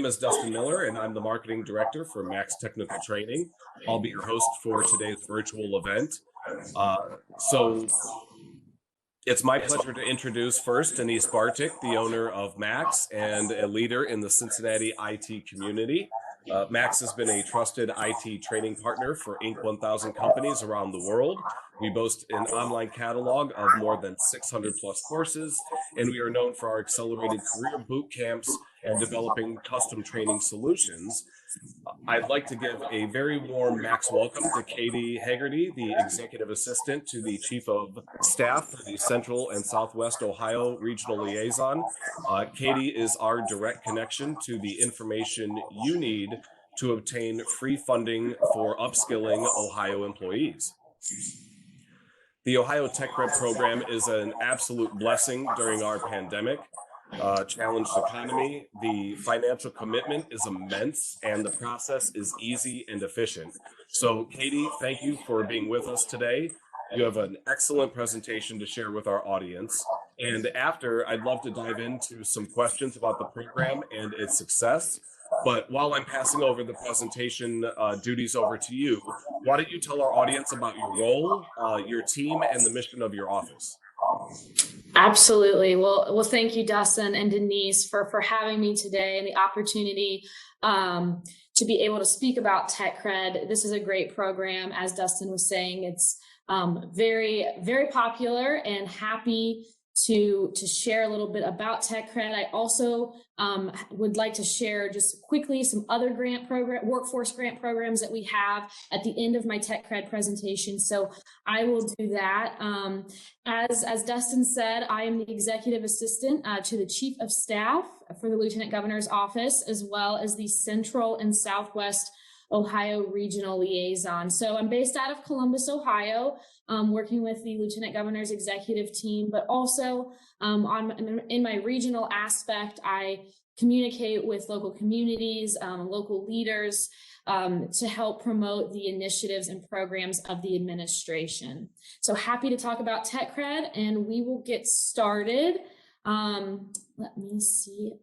name is Dustin Miller, and I'm the Marketing Director for Max Technical Training. I'll be your host for today's virtual event. So it's my pleasure to introduce first Denise Bartik, the owner of Max and a leader in the Cincinnati IT community. Max has been a trusted IT training partner for Inc. 1000 companies around the world. We boast an online catalog of more than 600 plus courses, and we are known for our accelerated career boot camps and developing custom training solutions. I'd like to give a very warm Max welcome to Katie Haggerty, the Executive Assistant to the Chief of Staff for the Central and Southwest Ohio Regional Liaison. Katie is our direct connection to the information you need to obtain free funding for upskilling Ohio employees. The Ohio TechCred program is an absolute blessing during our pandemic. Challenged economy. The financial commitment is immense and the process is easy and efficient. So Katie, thank you for being with us today. You have an excellent presentation to share with our audience. And after, I'd love to dive into some questions about the program and its success. But while I'm passing over the presentation duties over to you, why don't you tell our audience about your role, your team, and the mission of your office? Absolutely. Well, thank you, Dustin and Denise, for having me today and the opportunity to be able to speak about TechCred. This is a great program. As Dustin was saying, it's very, very popular, and happy to share a little bit about TechCred. I also would like to share just quickly some other workforce grant programs that we have at the end of my TechCred presentation. So I will do that. As Dustin said, I am the Executive Assistant to the Chief of Staff for the Lieutenant Governor's Office, as well as the Central and Southwest Ohio Regional Liaison. So I'm based out of Columbus, Ohio, working with the Lieutenant Governor's executive team, but also in my regional aspect, I communicate with local communities, local leaders to help promote the initiatives and programs of the administration. So happy to talk about TechCred, and we will get started. Let me see.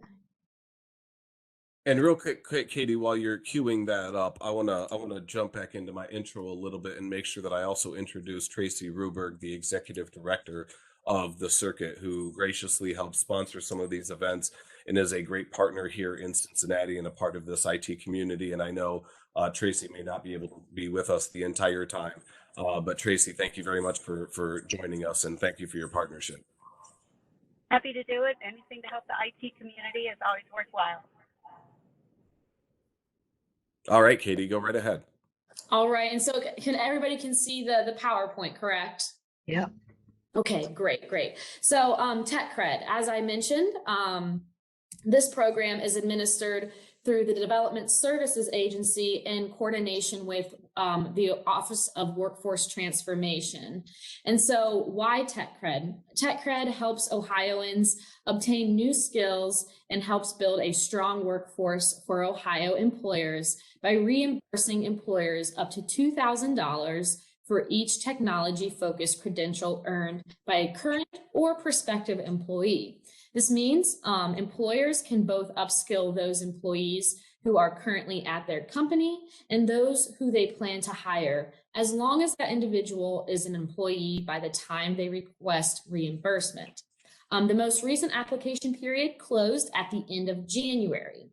And real quick, Katie, while you're queuing that up, I wanna jump back into my intro a little bit and make sure that I also introduce Tracy Ruberg, the Executive Director of the circuit, who graciously helps sponsor some of these events and is a great partner here in Cincinnati and a part of this IT community. And I know Tracy may not be able to be with us the entire time, but Tracy, thank you very much for joining us, and thank you for your partnership. Happy to do it. Anything to help the IT community is always worthwhile. All right, Katie, go right ahead. All right, and so everybody can see the PowerPoint, correct? Yeah. Okay, great. So TechCred, as I mentioned, this program is administered through the Development Services Agency in coordination with the Office of Workforce Transformation. And so why TechCred? TechCred helps Ohioans obtain new skills and helps build a strong workforce for Ohio employers by reimbursing employers up to $2,000 for each technology-focused credential earned by a current or prospective employee. This means employers can both upskill those employees who are currently at their company and those who they plan to hire, as long as that individual is an employee by the time they request reimbursement. The most recent application period closed at the end of January.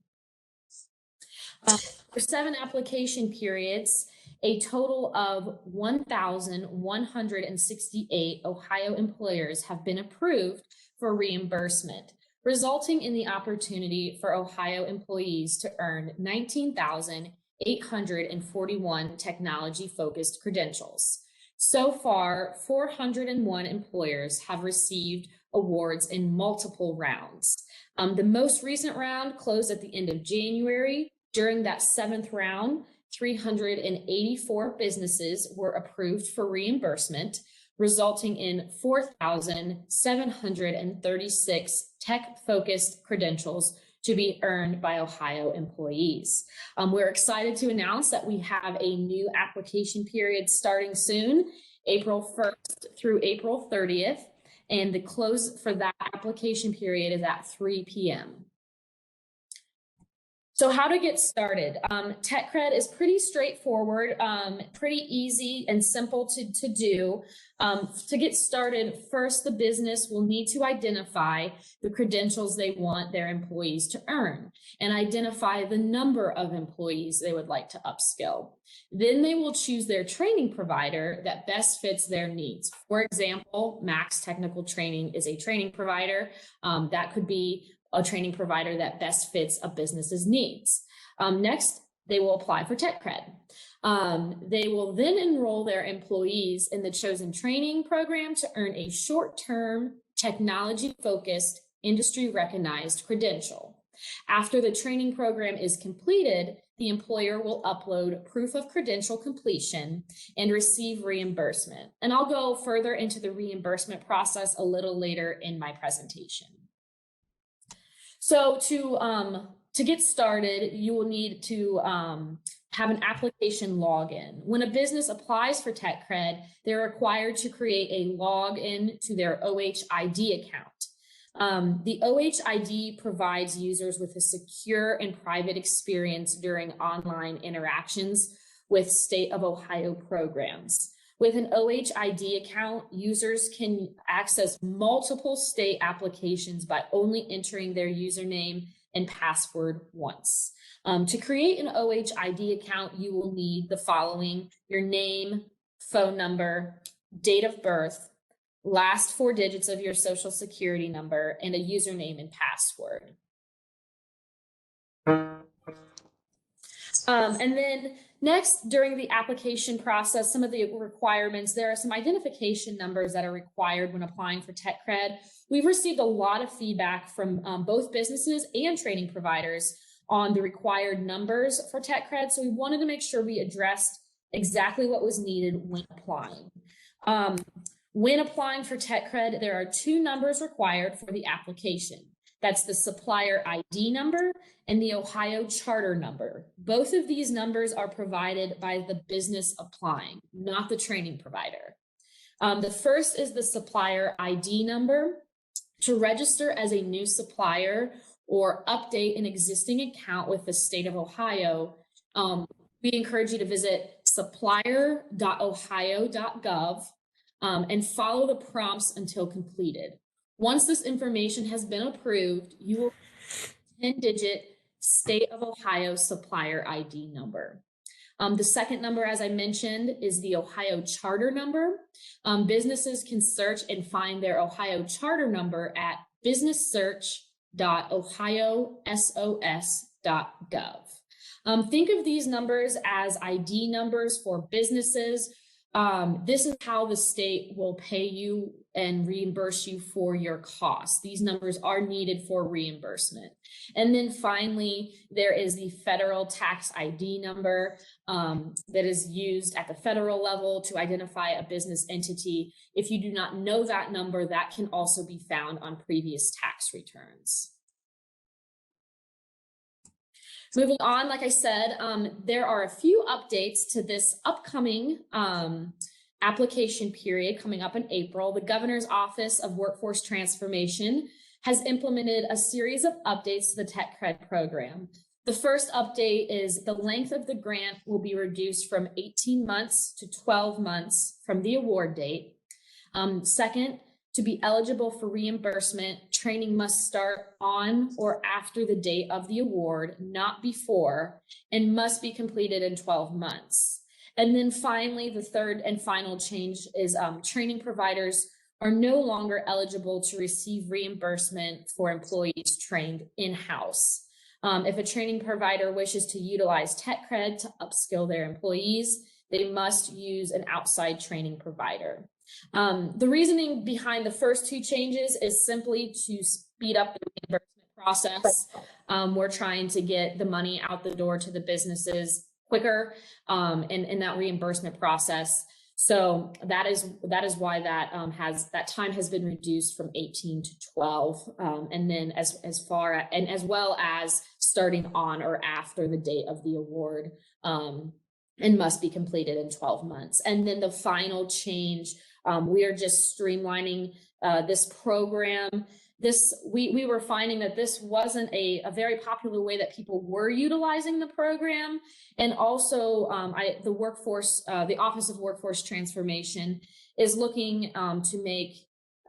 For 7 application periods, a total of 1,168 Ohio employers have been approved for reimbursement, resulting in the opportunity for Ohio employees to earn 19,841 technology-focused credentials. So far, 401 employers have received awards in multiple rounds. The most recent round closed at the end of January. During that 7th round, 384 businesses were approved for reimbursement, resulting in 4,736 tech-focused credentials to be earned by Ohio employees. We're excited to announce that we have a new application period starting soon, April 1st through April 30th, and the close for that application period is at 3 p.m. So how to get started? TechCred is pretty straightforward, pretty easy and simple to do. To get started, first, the business will need to identify the credentials they want their employees to earn and identify the number of employees they would like to upskill. Then they will choose their training provider that best fits their needs. For example, Max Technical Training is a training provider. That could be a training provider that best fits a business's needs. Next, they will apply for TechCred. They will then enroll their employees in the chosen training program to earn a short-term, technology-focused, industry-recognized credential. After the training program is completed, the employer will upload proof of credential completion and receive reimbursement. And I'll go further into the reimbursement process a little later in my presentation. So to get started, you will need to have an application login. When a business applies for TechCred, they're required to create a login to their OHID account. The OHID provides users with a secure and private experience during online interactions with State of Ohio programs. With an OHID account, users can access multiple state applications by only entering their username and password once. To create an OHID account, you will need the following: your name, phone number, date of birth, last 4 digits of your social security number, and a username and password. And then next, during the application process, some of the requirements, there are some identification numbers that are required when applying for TechCred. We've received a lot of feedback from both businesses and training providers on the required numbers for TechCred, so we wanted to make sure we addressed exactly what was needed when applying. When applying for TechCred, there are 2 numbers required for the application. That's the supplier ID number and the Ohio charter number. Both of these numbers are provided by the business applying, not the training provider. The first is the supplier ID number. To register as a new supplier or update an existing account with the state of Ohio, we encourage you to visit supplier.ohio.gov and follow the prompts until completed. Once this information has been approved, you will get a 10-digit State of Ohio supplier ID number. The second number, as I mentioned, is the Ohio charter number. Businesses can search and find their Ohio charter number at businessearch.ohiosos.gov. Think of these numbers as ID numbers for businesses. This is how the state will pay you and reimburse you for your costs. These numbers are needed for reimbursement. And then finally, there is the federal tax ID number that is used at the federal level to identify a business entity. If you do not know that number, that can also be found on previous tax returns. Moving on, like I said, there are a few updates to this upcoming application period coming up in April. The Governor's Office of Workforce Transformation has implemented a series of updates to the TechCred program. The first update is the length of the grant will be reduced from 18 months to 12 months from the award date. Second, to be eligible for reimbursement, training must start on or after the date of the award, not before, and must be completed in 12 months. And then finally, the third and final change is training providers are no longer eligible to receive reimbursement for employees trained in-house. If a training provider wishes to utilize TechCred to upskill their employees, they must use an outside training provider. The reasoning behind the first 2 changes is simply to speed up the reimbursement process. We're trying to get the money out the door to the businesses quicker in that reimbursement process. So that is why that time has been reduced from 18 to 12, and then as well as starting on or after the date of the award, and must be completed in 12 months. And then the final change, we are just streamlining this program we were finding that this wasn't a very popular way that people were utilizing the program. And also the Office of Workforce Transformation is looking to make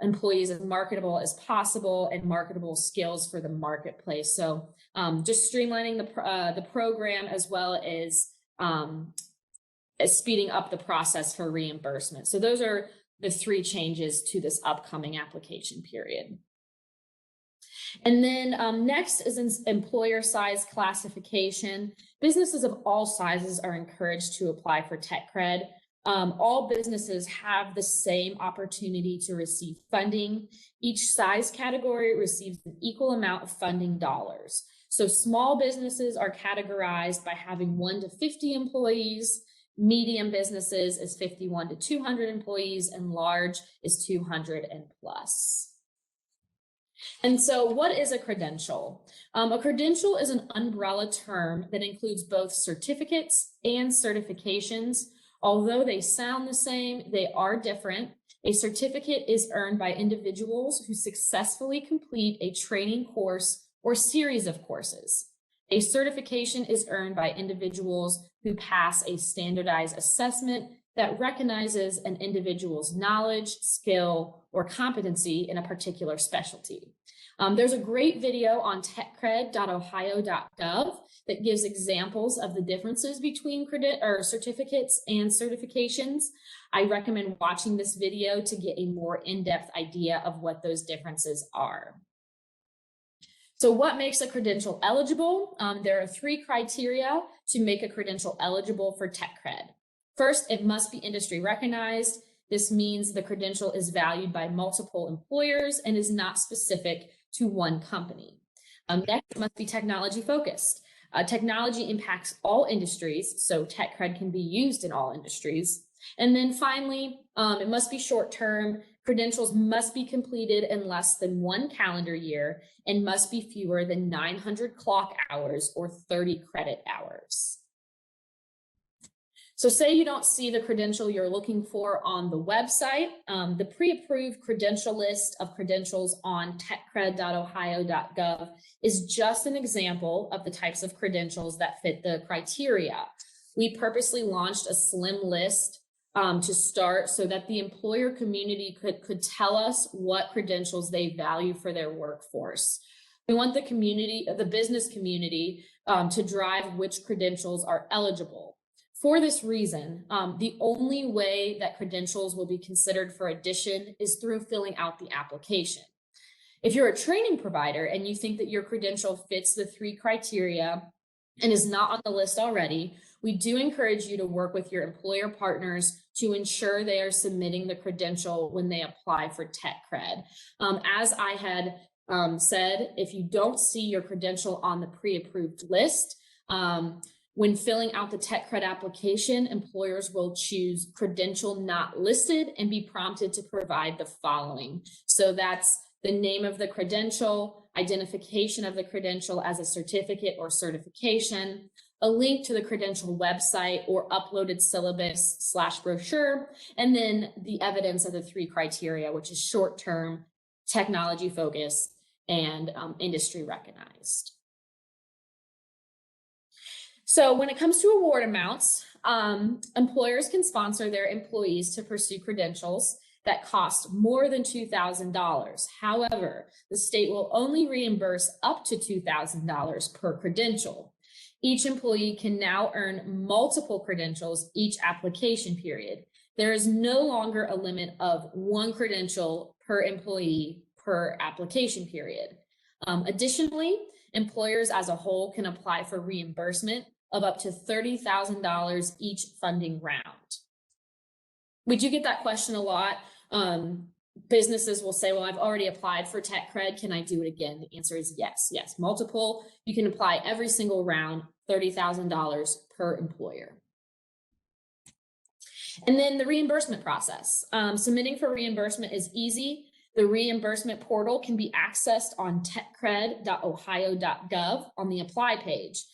employees as marketable as possible and marketable skills for the marketplace. So just streamlining the program as well as speeding up the process for reimbursement. So those are the 3 changes to this upcoming application period. And then next is employer size classification. Businesses of all sizes are encouraged to apply for TechCred. All businesses have the same opportunity to receive funding. Each size category receives an equal amount of funding dollars. So small businesses are categorized by having 1 to 50 employees, medium businesses is 51 to 200 employees, and large is 200 and plus. And so what is a credential? A credential is an umbrella term that includes both certificates and certifications. Although they sound the same, they are different. A certificate is earned by individuals who successfully complete a training course or series of courses. A certification is earned by individuals who pass a standardized assessment that recognizes an individual's knowledge, skill, or competency in a particular specialty. There's a great video on techcred.ohio.gov that gives examples of the differences between certificates and certifications. I recommend watching this video to get a more in-depth idea of what those differences are. So what makes a credential eligible? There are 3 criteria to make a credential eligible for TechCred. First, it must be industry recognized. This means the credential is valued by multiple employers and is not specific to one company. Next, it must be technology focused. Technology impacts all industries, so TechCred can be used in all industries. And then finally, it must be short-term. Credentials must be completed in less than 1 calendar year and must be fewer than 900 clock hours or 30 credit hours. So say you don't see the credential you're looking for on the website. The pre-approved credential list of credentials on techcred.ohio.gov is just an example of the types of credentials that fit the criteria. We purposely launched a slim list to start so that the employer community could tell us what credentials they value for their workforce. We want the business community to drive which credentials are eligible. For this reason, the only way that credentials will be considered for addition is through filling out the application. If you're a training provider and you think that your credential fits the 3 criteria and is not on the list already, we do encourage you to work with your employer partners to ensure they are submitting the credential when they apply for TechCred. As I had said, if you don't see your credential on the pre-approved list, when filling out the TechCred application, employers will choose credential not listed and be prompted to provide the following. So that's the name of the credential, identification of the credential as a certificate or certification, a link to the credential website or uploaded syllabus/brochure, and then the evidence of the 3 criteria, which is short-term, technology focused, and industry recognized. So when it comes to award amounts, employers can sponsor their employees to pursue credentials that cost more than $2,000. However, the state will only reimburse up to $2,000 per credential. Each employee can now earn multiple credentials each application period. There is no longer a limit of 1 credential per employee per application period. Additionally, employers as a whole can apply for reimbursement of up to $30,000 each funding round. We do get that question a lot. Businesses will say, well, I've already applied for TechCred. Can I do it again? The answer is yes. Yes, multiple. You can apply every single round, $30,000 per employer. And then the reimbursement process. Submitting for reimbursement is easy. The reimbursement portal can be accessed on techcred.ohio.gov on the apply page.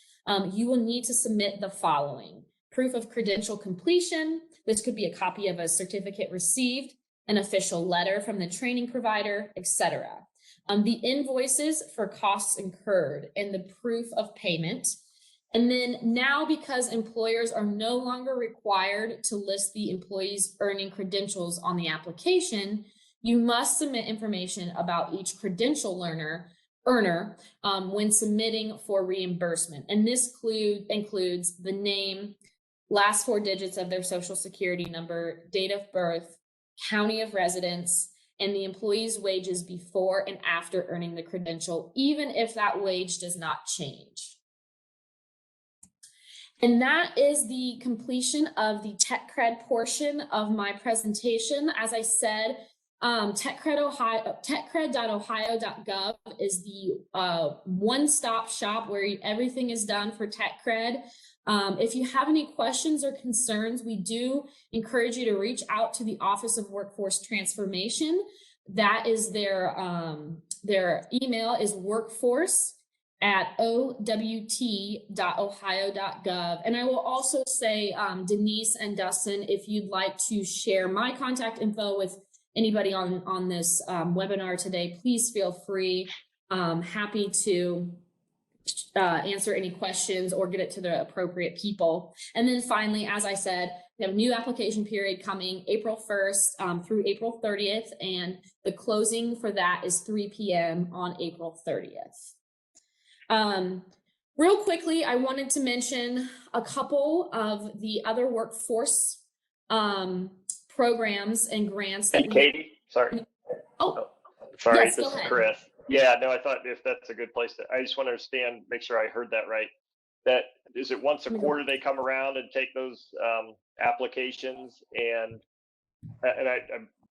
You will need to submit the following: proof of credential completion. This could be a copy of a certificate received, an official letter from the training provider, etc. the invoices for costs incurred, and the proof of payment. And then now, because employers are no longer required to list the employee's earning credentials on the application, you must submit information about each credential earner when submitting for reimbursement. And this includes the name, last 4 digits of their social security number, date of birth, county of residence, and the employee's wages before and after earning the credential, even if that wage does not change. And that is the completion of the TechCred portion of my presentation. As I said, TechCred.ohio.gov is the one-stop shop where everything is done for TechCred. If you have any questions or concerns, we do encourage you to reach out to the Office of Workforce Transformation. That is their email is workforce@owt.ohio.gov. And I will also say, Denise and Dustin, if you'd like to share my contact info with anybody on this webinar today, please feel free. Happy to answer any questions or get it to the appropriate people. And then finally, as I said, we have a new application period coming April 1st through April 30th, and the closing for that is 3 p.m. on April 30th. Real quickly, I wanted to mention a couple of the other workforce programs and grants. Hey, Katie, sorry. Oh, sorry, yes, this is Chris. Yeah, no, I thought if that's a good place to, I just want to understand, make sure I heard that right. That is it once a quarter they come around and take those applications, and I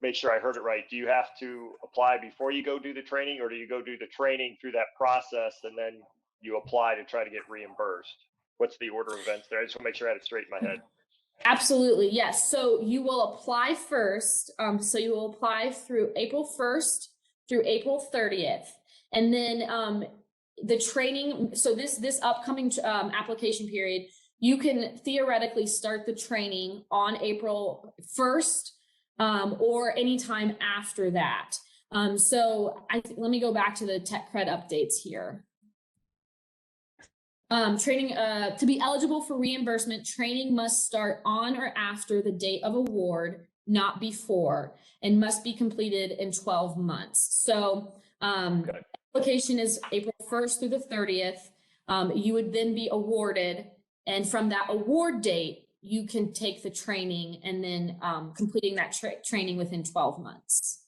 make sure I heard it right. Do you have to apply before you go do the training, or do you go do the training through that process and then you apply to try to get reimbursed? What's the order of events there? I just want to make sure I had it straight in my head. Absolutely, yes. So you will apply first. So you will apply through April 1st through April 30th. And then the training, so this upcoming application period, you can theoretically start the training on April 1st or anytime after that. So let me go back to the TechCred updates here. Training, to be eligible for reimbursement, training must start on or after the date of award, not before, and must be completed in 12 months. So application is April 1st through the 30th. You would then be awarded, and from that award date, you can take the training and then completing that training within 12 months.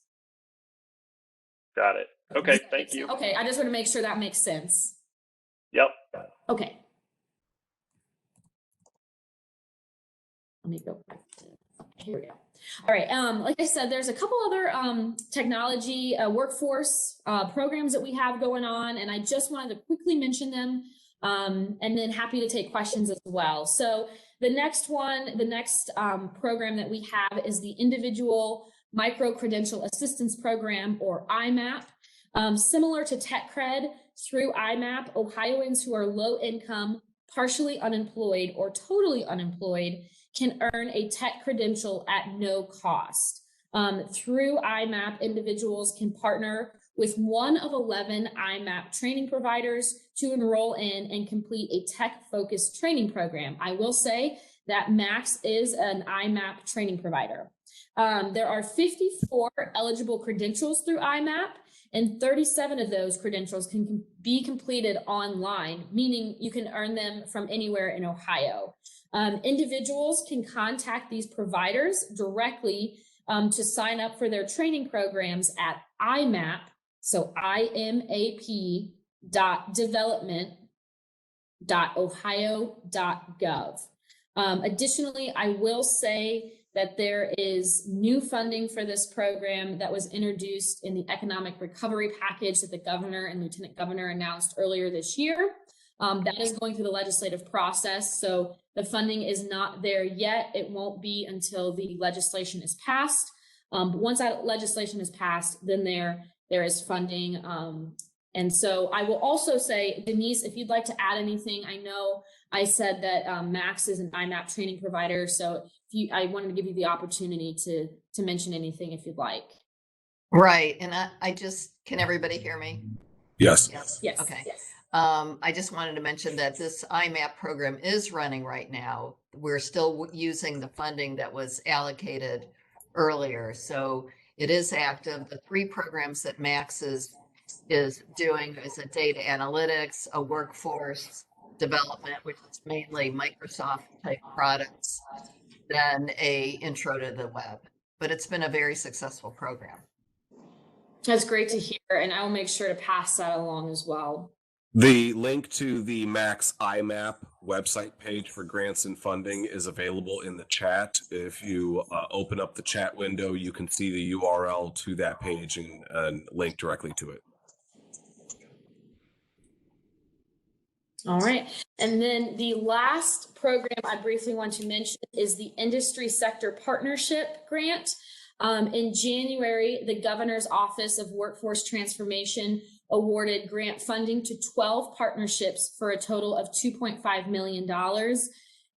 Got it. Okay, thank you. Okay, I just want to make sure that makes sense. Yep. Okay. Let me go back to, here we go. All right, like I said, there's a couple other technology workforce programs that we have going on, and I just wanted to quickly mention them, and then happy to take questions as well. So the next program that we have is the Individual Micro Credential Assistance Program, or IMAP. Similar to TechCred, through IMAP, Ohioans who are low income, partially unemployed, or totally unemployed can earn a tech credential at no cost. Through IMAP, individuals can partner with one of 11 IMAP training providers to enroll in and complete a tech-focused training program. I will say that Max is an IMAP training provider. There are 54 eligible credentials through IMAP, and 37 of those credentials can be completed online, meaning you can earn them from anywhere in Ohio. Individuals can contact these providers directly to sign up for their training programs at IMAP, so imap.development.ohio.gov. Additionally, I will say that there is new funding for this program that was introduced in the economic recovery package that the governor and lieutenant governor announced earlier this year. That is going through the legislative process, so the funding is not there yet. It won't be until the legislation is passed. But once that legislation is passed, then there is funding. And so I will also say, Denise, if you'd like to add anything, I know I said that Max is an IMAP training provider, so I wanted to give you the opportunity to mention anything if you'd like. Right. And I just, can everybody hear me? Yes. Yes. Okay. I just wanted to mention that this IMAP program is running right now. We're still using the funding that was allocated earlier. So it is active. The three programs that Max is doing is a data analytics, a workforce development, which is mainly Microsoft type products, then a intro to the web. But it's been a very successful program. That's great to hear. And I'll make sure to pass that along as well. The link to the Max IMAP website page for grants and funding is available in the chat. If you open up the chat window, you can see the URL to that page and link directly to it. All right. And then the last program I briefly want to mention is the Industry Sector Partnership Grant. In January, the Governor's Office of Workforce Transformation awarded grant funding to 12 partnerships for a total of $2.5 million.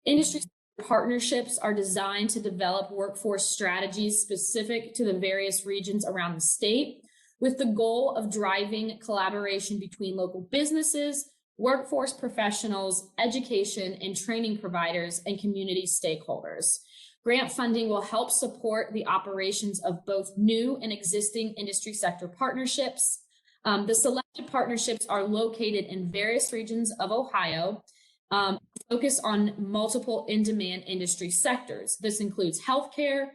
Industry partnerships are designed to develop workforce strategies specific to the various regions around the state, with the goal of driving collaboration between local businesses, workforce professionals, education and training providers, and community stakeholders. Grant funding will help support the operations of both new and existing industry sector partnerships. The selected partnerships are located in various regions of Ohio, focus on multiple in-demand industry sectors. This includes healthcare,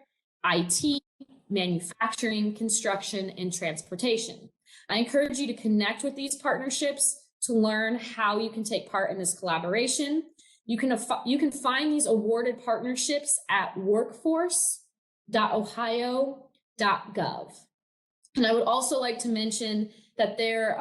IT, manufacturing, construction, and transportation. I encourage you to connect with these partnerships to learn how you can take part in this collaboration. You can find these awarded partnerships at workforce.ohio.gov. And I would also like to mention that there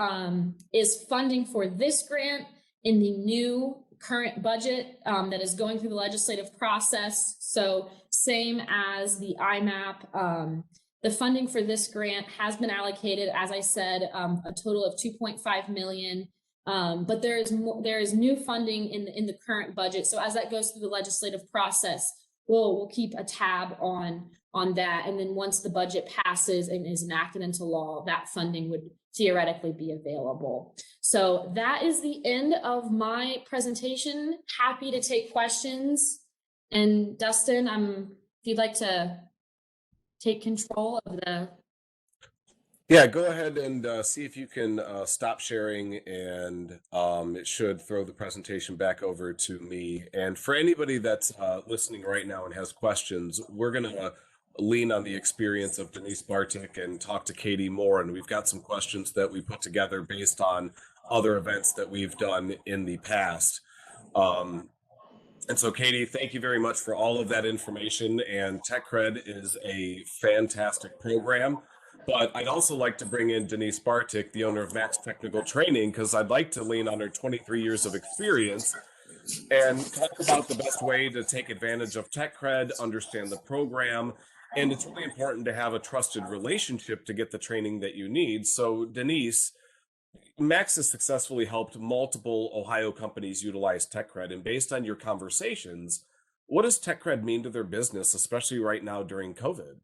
is funding for this grant in the new current budget that is going through the legislative process. So same as the IMAP, the funding for this grant has been allocated, as I said, a total of $2.5 million. But there is new funding in the current budget. So as that goes through the legislative process, we'll keep a tab on that. And then once the budget passes and is enacted into law, that funding would theoretically be available. So that is the end of my presentation. Happy to take questions. And Dustin, if you'd like to take control of the... Yeah, go ahead and see if you can stop sharing, and it should throw the presentation back over to me. And for anybody that's listening right now and has questions, we're going to lean on the experience of Denise Bartik and talk to Katie more. And we've got some questions that we put together based on other events that we've done in the past. And so, Katie, thank you very much for all of that information. And TechCred is a fantastic program. But I'd also like to bring in Denise Bartik, the owner of Max Technical Training, because I'd like to lean on her 23 years of experience and talk about the best way to take advantage of TechCred, understand the program. And it's really important to have a trusted relationship to get the training that you need. So, Denise, Max has successfully helped multiple Ohio companies utilize TechCred. And based on your conversations, what does TechCred mean to their business, especially right now during COVID?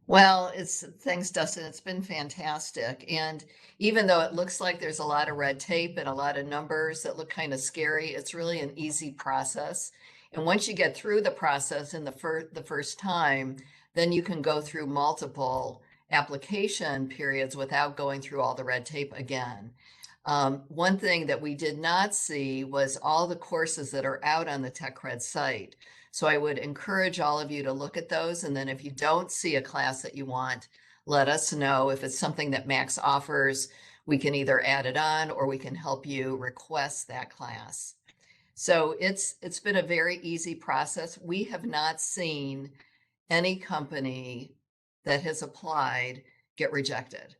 Well, thanks, Dustin. It's been fantastic. And even though it looks like there's a lot of red tape and a lot of numbers that look kind of scary, it's really an easy process. And once you get through the process in the first time, then you can go through multiple application periods without going through all the red tape again. One thing that we did not see was all the courses that are out on the TechCred site. So I would encourage all of you to look at those. And then if you don't see a class that you want, let us know. If it's something that Max offers, we can either add it on or we can help you request that class. So it's been a very easy process. We have not seen any company that has applied get rejected.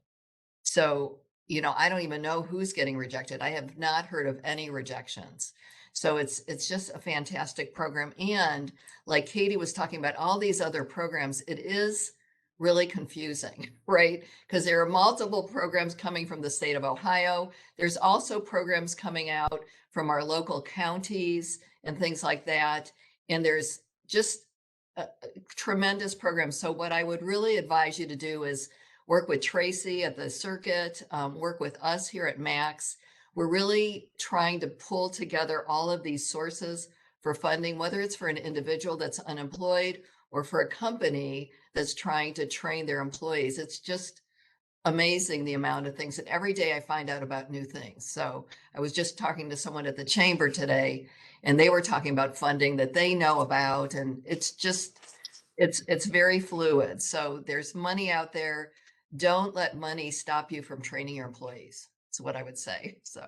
So, I don't even know who's getting rejected. I have not heard of any rejections. So it's just a fantastic program. And like Katie was talking about all these other programs, it is really confusing, right? Because there are multiple programs coming from the state of Ohio. There's also programs coming out from our local counties and things like that. And there's just a tremendous program. So what I would really advise you to do is work with Tracy at the circuit, work with us here at Max. We're really trying to pull together all of these sources for funding, whether it's for an individual that's unemployed or for a company that's trying to train their employees. It's just amazing the amount of things, and every day I find out about new things. So I was just talking to someone at the chamber today, and they were talking about funding that they know about, and it's just, it's very fluid. So there's money out there. Don't let money stop you from training your employees. That's what I would say. So.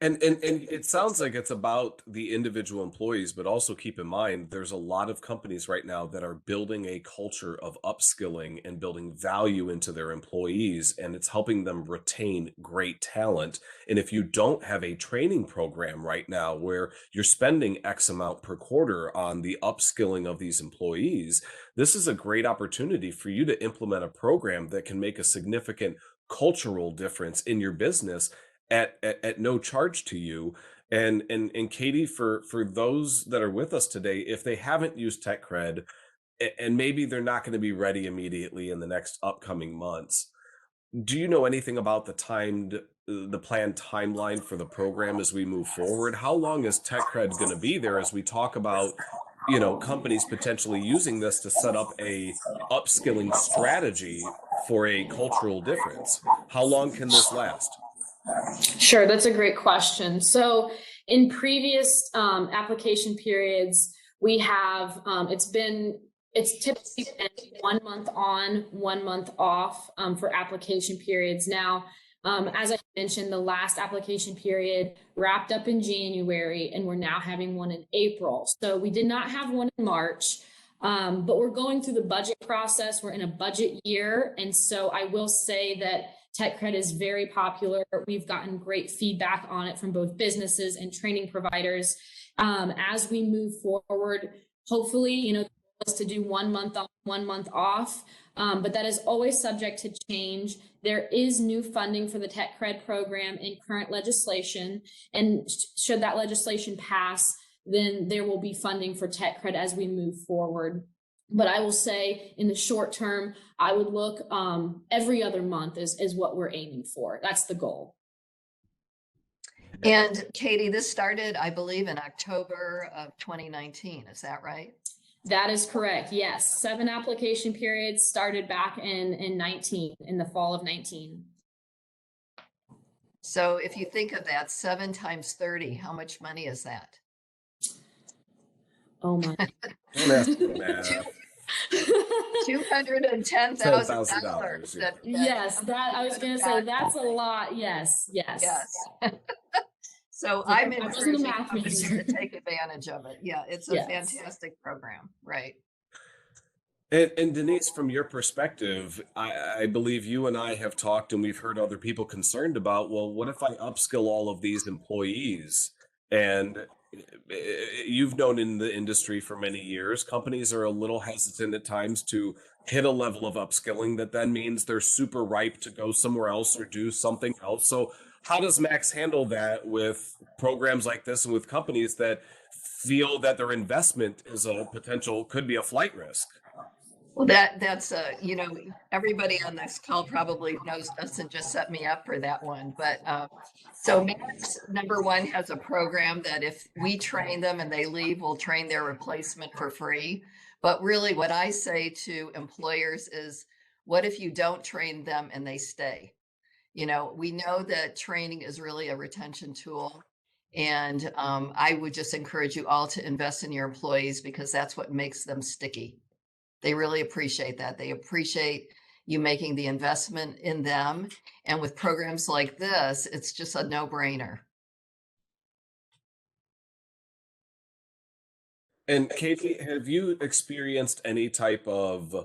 And it sounds like it's about the individual employees, but also keep in mind there's a lot of companies right now that are building a culture of upskilling and building value into their employees, and it's helping them retain great talent. And if you don't have a training program right now where you're spending X amount per quarter on the upskilling of these employees, this is a great opportunity for you to implement a program that can make a significant cultural difference in your business at no charge to you. And Katie, for those that are with us today, if they haven't used TechCred, and maybe they're not going to be ready immediately in the next upcoming months, do you know anything about the planned timeline for the program as we move forward? How long is TechCred going to be there as we talk about, companies potentially using this to set up a upskilling strategy for a cultural difference? How long can this last? Sure, that's a great question. So in previous application periods, we have, it's typically been 1 month on, 1 month off for application periods. Now, as I mentioned, the last application period wrapped up in January, and we're now having one in April. So we did not have one in March, but we're going through the budget process. We're in a budget year. And so I will say that TechCred is very popular. We've gotten great feedback on it from both businesses and training providers. As we move forward, hopefully, the goal is to do 1 month on, 1 month off, but that is always subject to change. There is new funding for the TechCred program in current legislation, and should that legislation pass, then there will be funding for TechCred as we move forward. But I will say in the short term, I would look every other month is what we're aiming for. That's the goal. And Katie, this started, I believe, in October of 2019. Is that right? That is correct. Yes. 7 application periods started back in the fall of 19. So if you think of that, 7 times 30, how much money is that? Oh my. Don't ask me math. $210,000. Yeah. Yes, that I was going to say that's a lot. Yes. So Yeah, I'm encouraging math companies major. to take advantage of it. Yeah, it's a fantastic program, right? And Denise, from your perspective, I believe you and I have talked, and we've heard other people concerned about, well, what if I upskill all of these employees? And you've known in the industry for many years, companies are a little hesitant at times to hit a level of upskilling that then means they're super ripe to go somewhere else or do something else. So how does Max handle that with programs like this and with companies that feel that their investment is could be a flight risk? Well, that's everybody on this call probably knows Dustin just set me up for that one. But so Max, number one, has a program that if we train them and they leave, we'll train their replacement for free. But really what I say to employers is, what if you don't train them and they stay? We know that training is really a retention tool. And I would just encourage you all to invest in your employees, because that's what makes them sticky. They really appreciate that. They appreciate you making the investment in them. And with programs like this, it's just a no-brainer. And Katie, have you experienced any type of,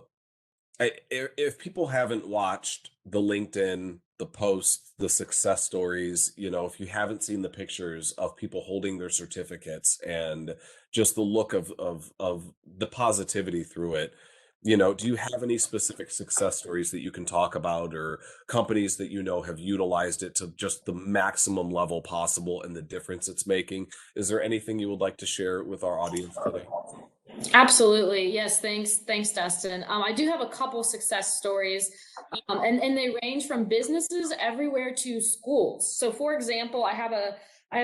if people haven't watched the LinkedIn, the posts, the success stories, if you haven't seen the pictures of people holding their certificates and just the look of the positivity through it, do you have any specific success stories that you can talk about, or companies that have utilized it to just the maximum level possible and the difference it's making? Is there anything you would like to share with our audience today? Absolutely. Yes. Thanks, Dustin. I do have a couple success stories. And they range from businesses everywhere to schools. So for example, I have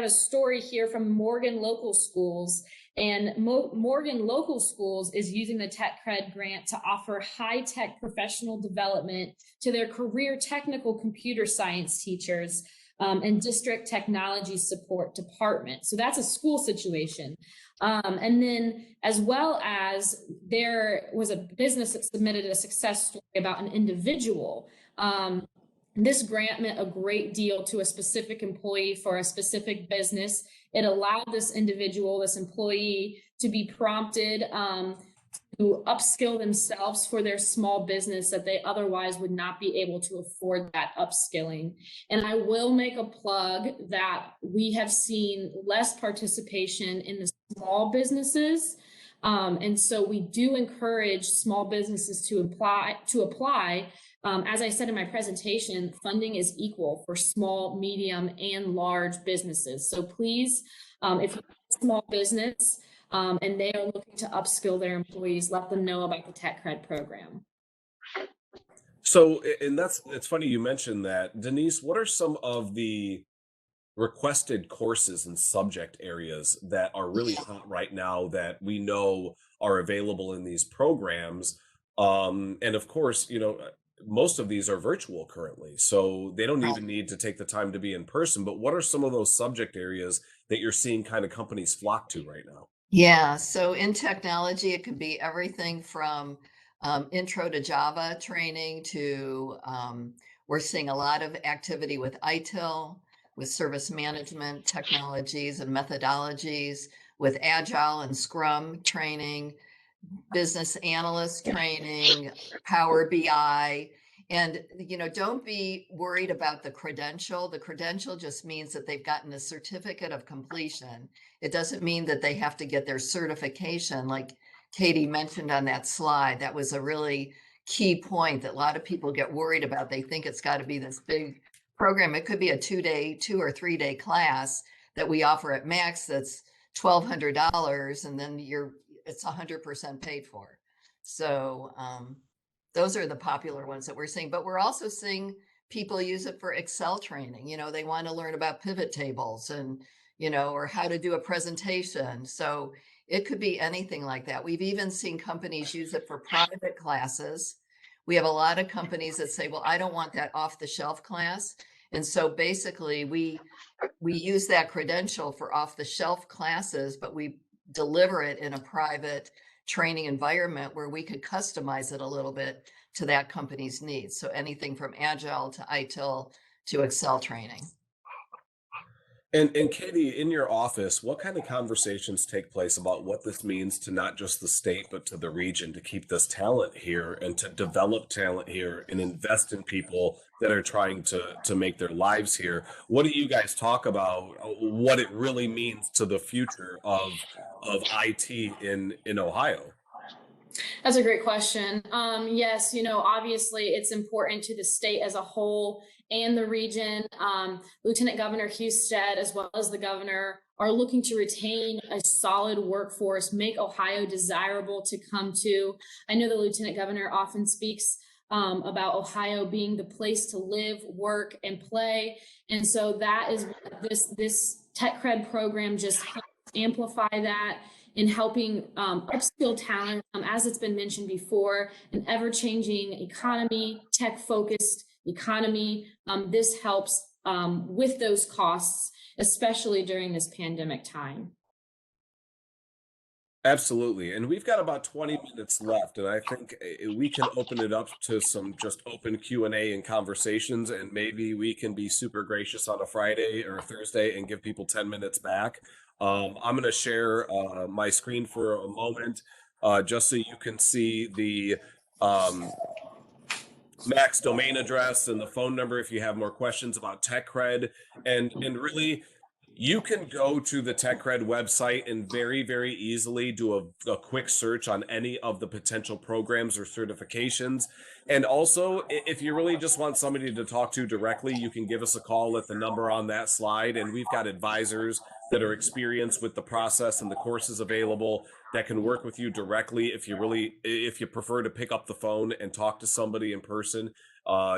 a story here from Morgan Local Schools, and Morgan Local Schools is using the TechCred grant to offer high-tech professional development to their career technical computer science teachers and district technology support department. So that's a school situation. And then as well as there was a business that submitted a success story about an individual. This grant meant a great deal to a specific employee for a specific business. It allowed this individual, this employee, to be prompted to upskill themselves for their small business that they otherwise would not be able to afford that upskilling. And I will make a plug that we have seen less participation in the small businesses. And so we do encourage small businesses to apply. As I said in my presentation, funding is equal for small, medium, and large businesses. So please, if you're a small business and they are looking to upskill their employees, let them know about the TechCred program. So, and it's funny you mentioned that. Denise, what are some of the requested courses and subject areas that are really hot right now that we know are available in these programs? And of course, most of these are virtual currently, so they don't even need to take the time to be in person. But what are some of those subject areas that you're seeing kind of companies flock to right now? Yeah, so in technology, it could be everything from intro to Java training to we're seeing a lot of activity with ITIL, with service management technologies and methodologies, with Agile and Scrum training, business analyst training, Power BI. And, don't be worried about the credential. The credential just means that they've gotten a certificate of completion. It doesn't mean that they have to get their certification, like Katie mentioned on that slide. That was a really key point that a lot of people get worried about. They think it's got to be this big program. It could be a 2 or 3 day class that we offer at Max that's $1,200, and then it's 100% paid for. So those are the popular ones that we're seeing, but we're also seeing people use it for Excel training. They want to learn about pivot tables and, or how to do a presentation. So it could be anything like that. We've even seen companies use it for private classes. We have a lot of companies that say, well, I don't want that off the shelf class. And so basically we use that credential for off the shelf classes, but we deliver it in a private training environment where we could customize it a little bit to that company's needs. So anything from Agile to ITIL to Excel training. And Katie, in your office, what kind of conversations take place about what this means to not just the state, but to the region, to keep this talent here and to develop talent here and invest in people that are trying to make their lives here? What do you guys talk about, what it really means to the future of IT in Ohio? That's a great question. Yes, obviously it's important to the state as a whole and the region. Lieutenant Governor Husted, as well as the governor, are looking to retain a solid workforce, make Ohio desirable to come to. I know the Lieutenant Governor often speaks about Ohio being the place to live, work, and play. And so that is this TechCred program just helps amplify that in helping upskill talent, as it's been mentioned before, an ever-changing economy, tech-focused economy. This helps with those costs, especially during this pandemic time. Absolutely. And we've got about 20 minutes left, and I think we can open it up to some just open Q&A and conversations, and maybe we can be super gracious on a Friday or a Thursday and give people 10 minutes back. I'm going to share my screen for a moment just so you can see the Max domain address and the phone number if you have more questions about TechCred. And really, you can go to the TechCred website and very, very easily do a quick search on any of the potential programs or certifications. And also, if you really just want somebody to talk to directly, you can give us a call at the number on that slide. And we've got advisors that are experienced with the process and the courses available, that can work with you directly. If you prefer to pick up the phone and talk to somebody in person,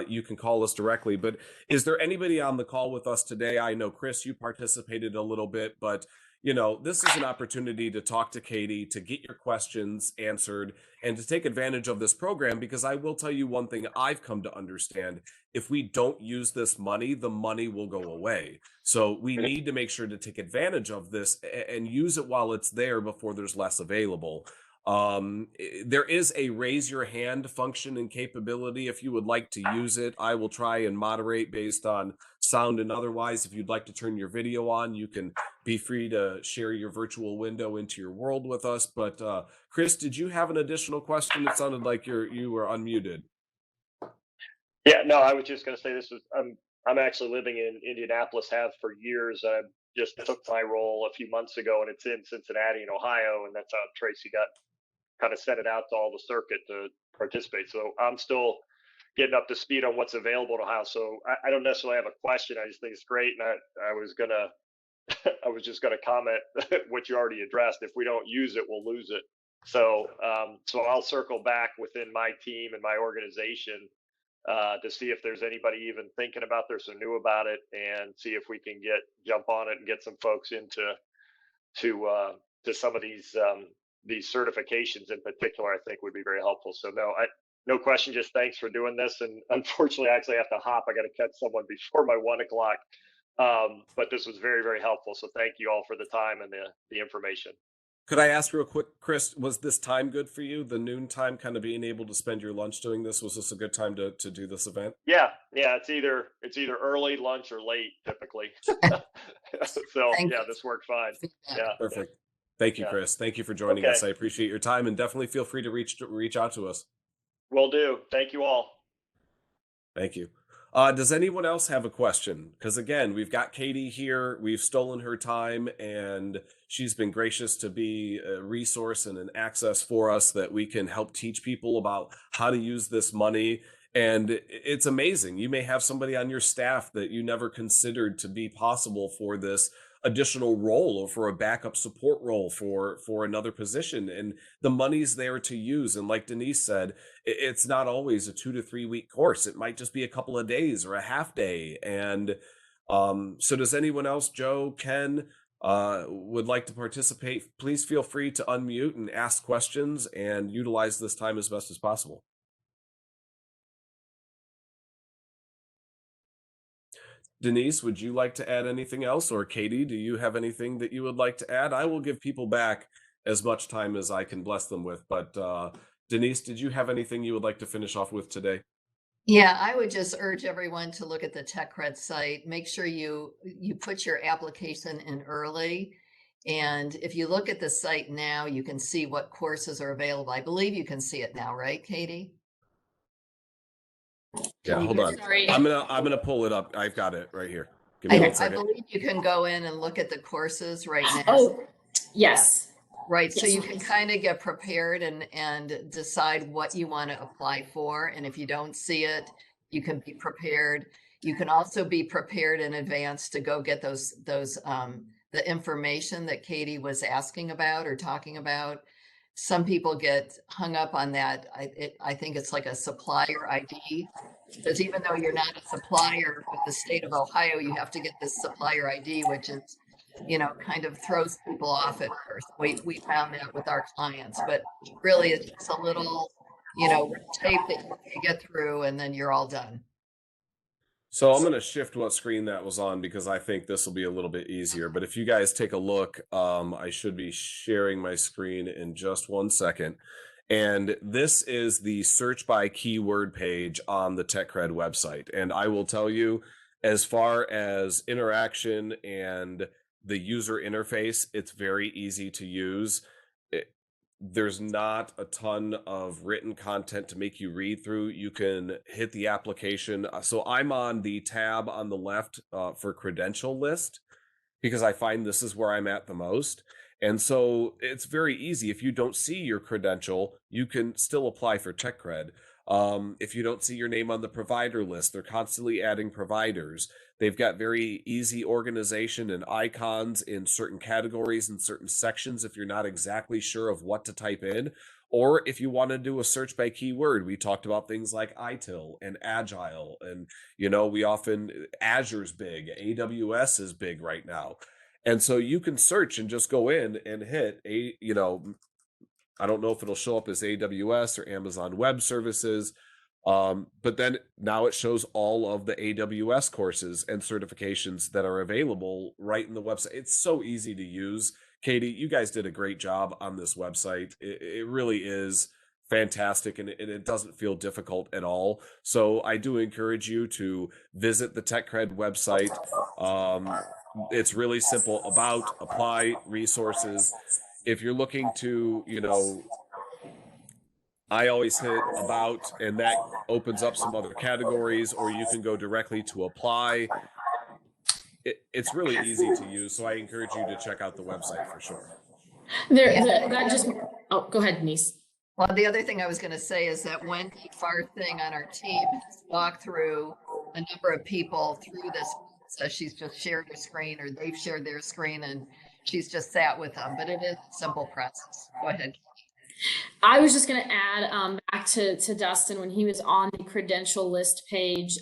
you can call us directly. But is there anybody on the call with us today? I know, Chris, you participated a little bit, but this is an opportunity to talk to Katie, to get your questions answered, and to take advantage of this program, because I will tell you one thing I've come to understand: if we don't use this money, the money will go away. So we need to make sure to take advantage of this and use it while it's there before there's less available. There is a raise your hand function and capability if you would like to use it. I will try and moderate based on sound and otherwise. If you'd like to turn your video on, you can be free to share your virtual window into your world with us. But Chris, did you have an additional question? It sounded like you were unmuted. Yeah, no, I was just going to say I'm actually living in Indianapolis, have for years. I just took my role a few months ago, and it's in Cincinnati, in Ohio, and that's how Tracy got kind of sent it out to all the circuit to participate. So I'm still getting up to speed on what's available in Ohio. So I don't necessarily have a question. I just think it's great, and I was just gonna comment what you already addressed. If we don't use it, we'll lose it. So I'll circle back within my team and my organization to see if there's anybody even thinking about this or knew about it, and see if we can jump on it and get some folks into some of these certifications in particular. I think would be very helpful. So no question, just thanks for doing this. And unfortunately, I actually have to hop. I got to catch someone before my 1 o'clock. But this was very, very helpful. So thank you all for the time and the information. Could I ask real quick, Chris, was this time good for you? The noon time, kind of being able to spend your lunch doing this? Was this a good time to do this event? Yeah. It's either early lunch or late typically. So this worked fine. Yeah. Perfect. Thank you, Chris. Thank you for joining us. I appreciate your time, and definitely feel free to reach out to us. Will do. Thank you all. Thank you. Does anyone else have a question? Because again, we've got Katie here. We've stolen her time, and she's been gracious to be a resource and an access for us that we can help teach people about how to use this money. And it's amazing. You may have somebody on your staff that you never considered to be possible for this additional role, or for a backup support role for another position, and the money's there to use. And like Denise said, it's not always a 2 to 3 week course. It might just be a couple of days or a half day. And so does anyone else, Joe, Ken, would like to participate? Please feel free to unmute and ask questions and utilize this time as best as possible. Denise, would you like to add anything else? Or Katie, do you have anything that you would like to add? I will give people back as much time as I can bless them with. But Denise, did you have anything you would like to finish off with today? Yeah, I would just urge everyone to look at the TechCred site. Make sure you put your application in early. And if you look at the site now, you can see what courses are available. I believe you can see it now, right, Katie? Yeah, hold on. Sorry. I'm gonna pull it up. I've got it right here. Give me 1 second. I believe you can go in and look at the courses right now. Oh, yes. Right. So Yes. you can kind of get prepared and decide what you want to apply for. And if you don't see it, you can be prepared. You can also be prepared in advance to go get the information that Katie was asking about or talking about. Some people get hung up on that. I think it's like a supplier ID, because even though you're not a supplier with the state of Ohio, you have to get this supplier ID, which is, kind of throws people off at first. We found that with our clients, but really it's just a little, tape that you get through, and then you're all done. So I'm going to shift what screen that was on, because I think this will be a little bit easier. But if you guys take a look, I should be sharing my screen in just 1 second. And this is the search by keyword page on the TechCred website. And I will tell you, as far as interaction and the user interface, it's very easy to use. There's not a ton of written content to make you read through. You can hit the application. So I'm on the tab on the left for credential list, because I find this is where I'm at the most. And so it's very easy. If you don't see your credential, you can still apply for TechCred. If you don't see your name on the provider list, they're constantly adding providers. They've got very easy organization and icons in certain categories and certain sections if you're not exactly sure of what to type in. Or if you want to do a search by keyword, we talked about things like ITIL and Agile. And, Azure's big, AWS is big right now. And so you can search and just go in and hit I don't know if it'll show up as AWS or Amazon Web Services. But then now it shows all of the AWS courses and certifications that are available right in the website. It's so easy to use. Katie, you guys did a great job on this website. It really is fantastic, and it doesn't feel difficult at all. So I do encourage you to visit the TechCred website. It's really simple: about, apply, resources. If you're looking to, I always hit about, and that opens up some other categories, or you can go directly to apply. It's really easy to use, so I encourage you to check out the website for sure. Go ahead, Denise. Well, the other thing I was going to say is that Wendy Farthing on our team has walked through a number of people through this. So she's just shared her screen, or they've shared their screen, and she's just sat with them. But it is a simple process. Go ahead. I was just going to add back to Dustin when he was on the credential list page.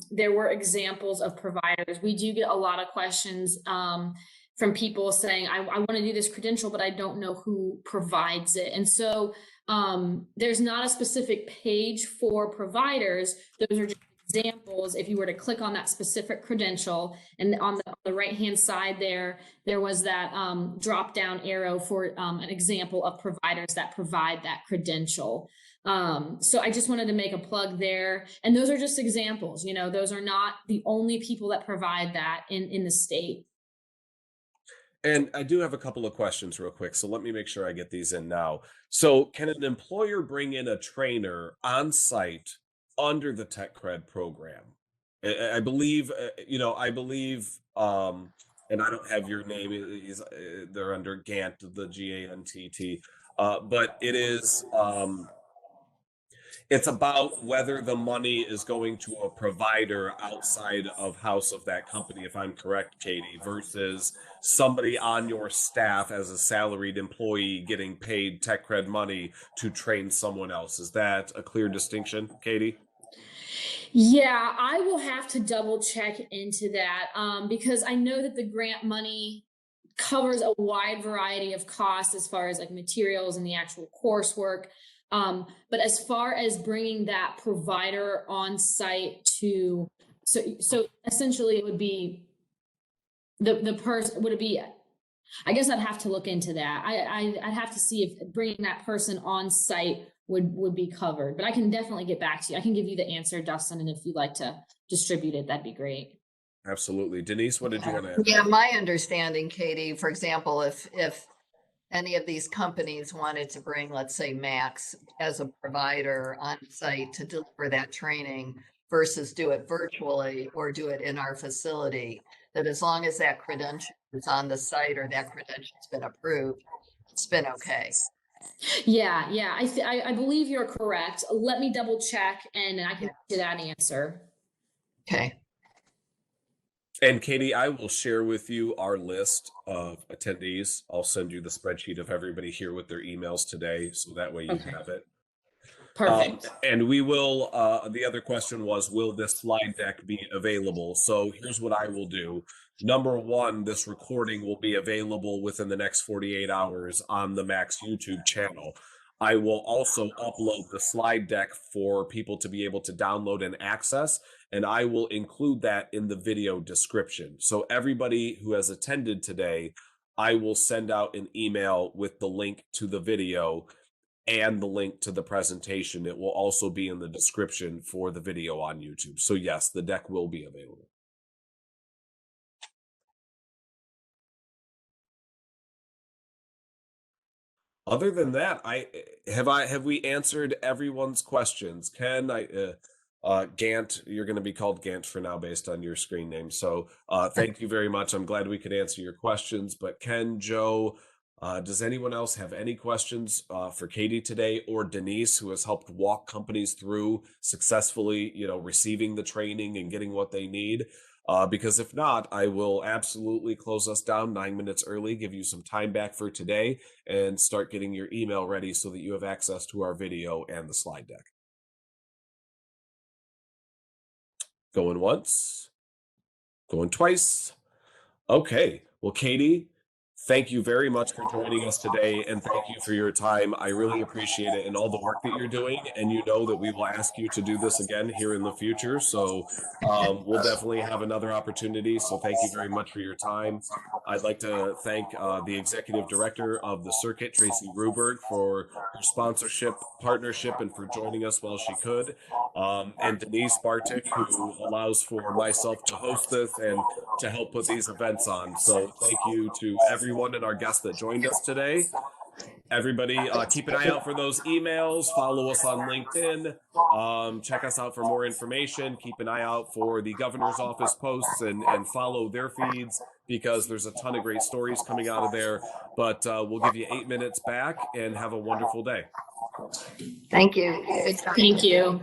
There were examples of providers. We do get a lot of questions from people saying, I want to do this credential, but I don't know who provides it. And so there's not a specific page for providers. Those are just examples. If you were to click on that specific credential, and on the right hand side there was that drop down arrow for an example of providers that provide that credential. So I just wanted to make a plug there, and those are just examples. Those are not the only people that provide that in the state. And I do have a couple of questions real quick, so let me make sure I get these in now. So can an employer bring in a trainer on site under the TechCred program? I believe, and I don't have your name. They're under Gant, the GANTT, but it is. It's about whether the money is going to a provider outside of house of that company, if I'm correct, Katie, versus somebody on your staff as a salaried employee getting paid TechCred money to train someone else. Is that a clear distinction, Katie? Yeah, I will have to double check into that because I know that the grant money covers a wide variety of costs as far as like materials and the actual coursework. But as far as bringing that provider on site so essentially it would be the person, would it be, I guess I'd have to look into that. I'd have to see if bringing that person on site would be covered, but I can definitely get back to you. I can give you the answer, Dustin, and if you'd like to distribute it, that'd be great. Absolutely. Denise, what did you want to add? Yeah, my understanding, Katie, for example, if any of these companies wanted to bring, let's say, Max as a provider on site to deliver that training versus do it virtually or do it in our facility, that as long as that credential is on the site or that credential's been approved, it's been okay. Yeah, I believe you're correct. Let me double check and I can get that answer. Okay. And Katie, I will share with you our list of attendees. I'll send you the spreadsheet of everybody here with their emails today, so that way you have it. Perfect. And we will, the other question was, will this slide deck be available? So here's what I will do. Number one, this recording will be available within the next 48 hours on the Max YouTube channel. I will also upload the slide deck for people to be able to download and access, and I will include that in the video description. So everybody who has attended today, I will send out an email with the link to the video and the link to the presentation. It will also be in the description for the video on YouTube. So yes, the deck will be available. Other than that, have we answered everyone's questions? Ken, Gant, you're going to be called Gant for now based on your screen name. So thank you very much. I'm glad we could answer your questions. But Ken, Joe, Does anyone else have any questions for Katie today, or Denise, who has helped walk companies through successfully, receiving the training and getting what they need? Because if not, I will absolutely close us down 9 minutes early, give you some time back for today, and start getting your email ready so that you have access to our video and the slide deck. Going once, going twice. Okay, well, Katie, thank you very much for joining us today, and thank you for your time. I really appreciate it and all the work that you're doing, and you know that we will ask you to do this again here in the future, so we'll definitely have another opportunity, so thank you very much for your time. I'd like to thank the Executive Director of the Circuit, Tracy Ruberg, for her sponsorship, partnership, and for joining us while she could, and Denise Bartik, who allows for myself to host this and to help put these events on. So thank you to everyone and our guests that joined us today. Everybody, keep an eye out for those emails. Follow us on LinkedIn. Check us out for more information. Keep an eye out for the governor's office posts and follow their feeds, because there's a ton of great stories coming out of there. But we'll give you 8 minutes back, and have a wonderful day. Thank you. Good job. Thank you.